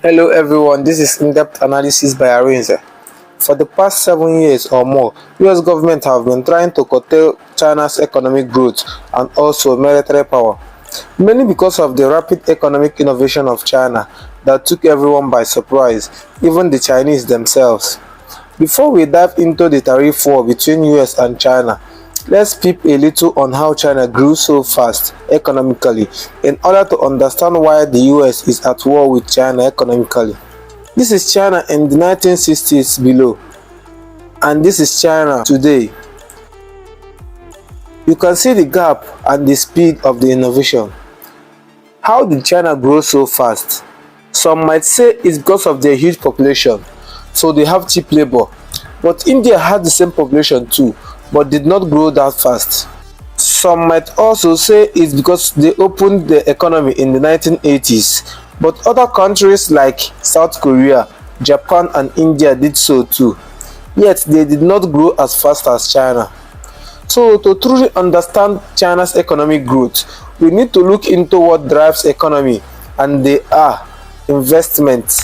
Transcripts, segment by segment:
Hello everyone, this is in-depth analysis by Arinze. For the past 7 years or more, US government have been trying to curtail China's economic growth and also military power, mainly because of the rapid economic innovation of China that took everyone by surprise, even the Chinese themselves. Before we dive into the tariff war between US and China, let's peep a little on how China grew so fast economically in order to understand why the US is at war with China economically. This is China in the 1960s below, and this is China today. You can see the gap and the speed of the innovation. How did China grow so fast? Some might say it's because of their huge population, so they have cheap labor. But India had the same population too, but did not grow that fast. Some might also say it's because they opened the economy in the 1980s, but other countries like South Korea, Japan and India did so too, yet they did not grow as fast as China. So to truly understand China's economic growth, we need to look into what drives economy, and they are investment,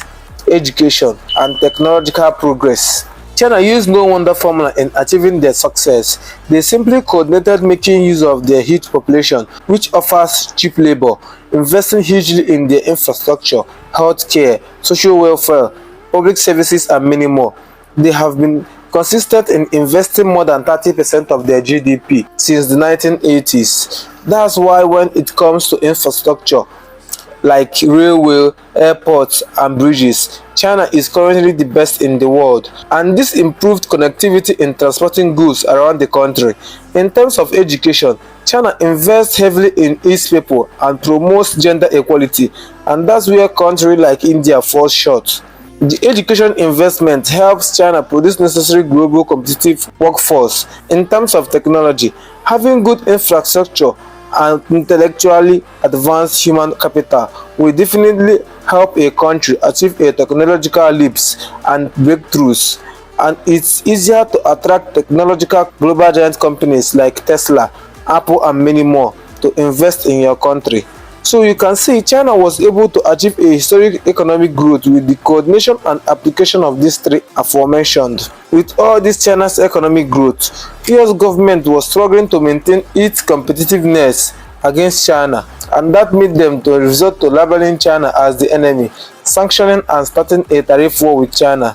education and technological progress. China used no wonder formula in achieving their success. They simply coordinated making use of their huge population, which offers cheap labor, investing hugely in their infrastructure, healthcare, social welfare, public services and many more. They have been consistent in investing more than 30% of their GDP since the 1980s. That's why when it comes to infrastructure, like railway, airports and bridges, China is currently the best in the world, and this improved connectivity in transporting goods around the country. In terms of education, China invests heavily in its people and promotes gender equality, and that's where countries like India fall short. The education investment helps China produce necessary global competitive workforce. In terms of technology, having good infrastructure and intellectually advanced human capital will definitely help a country achieve a technological leaps and breakthroughs, and it's easier to attract technological global giant companies like Tesla, Apple and many more to invest in your country. So you can see China was able to achieve a historic economic growth with the coordination and application of these three aforementioned. With all this China's economic growth, US government was struggling to maintain its competitiveness against China, and that made them to resort to labeling China as the enemy, sanctioning and starting a tariff war with China,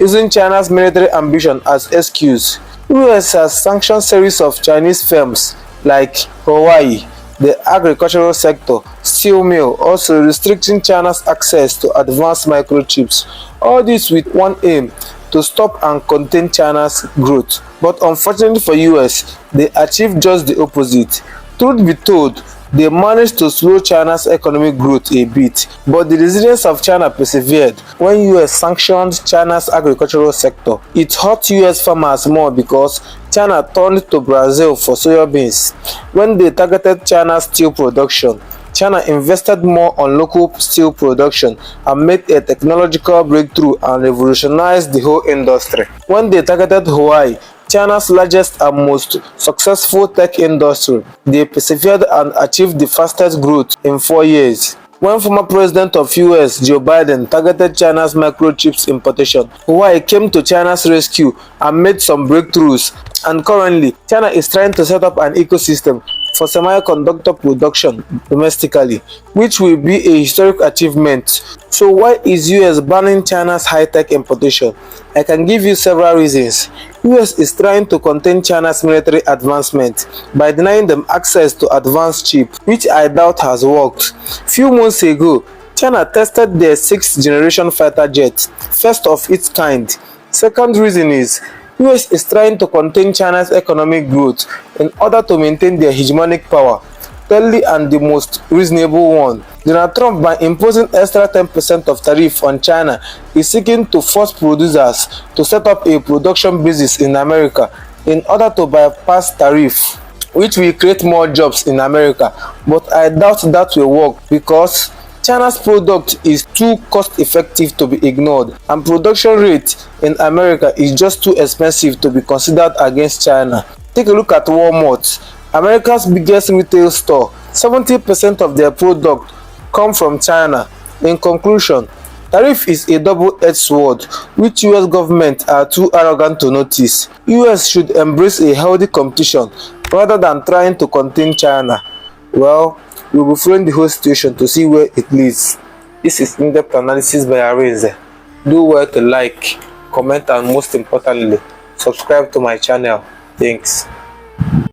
using China's military ambition as excuse. US has sanctioned series of Chinese firms like Hawaii, the agricultural sector, steel mill, also restricting China's access to advanced microchips. All this with one aim: to stop and contain China's growth. But unfortunately for US, they achieved just the opposite. Truth be told, they managed to slow China's economic growth a bit, but the resilience of China persevered. When US sanctioned China's agricultural sector, it hurt US farmers more because China turned to Brazil for soybeans. When they targeted China's steel production, China invested more on local steel production and made a technological breakthrough and revolutionized the whole industry. When they targeted Hawaii, China's largest and most successful tech industry, they persevered and achieved the fastest growth in 4 years. When former president of US Joe Biden targeted China's microchips importation, Hawaii came to China's rescue and made some breakthroughs, and currently China is trying to set up an ecosystem for semiconductor production domestically, which will be a historic achievement. So why is US banning China's high-tech importation? I can give you several reasons. US is trying to contain China's military advancement by denying them access to advanced chips, which I doubt has worked. Few months ago, China tested their 6th generation fighter jet, first of its kind. Second reason is US is trying to contain China's economic growth in order to maintain their hegemonic power. Thirdly, and the most reasonable one, Donald Trump, by imposing extra 10% of tariff on China, is seeking to force producers to set up a production basis in America in order to bypass tariff, which will create more jobs in America. But I doubt that will work because China's product is too cost-effective to be ignored, and production rate in America is just too expensive to be considered against China. Take a look at Walmart, America's biggest retail store. 70% of their product come from China. In conclusion, Tariff is a double-edged sword which US government are too arrogant to notice. US should embrace a healthy competition rather than trying to contain China. Well, we will be following the whole situation to see where it leads. This is in-depth analysis by Arinze. Do well to like, comment and most importantly, subscribe to my channel. Thanks.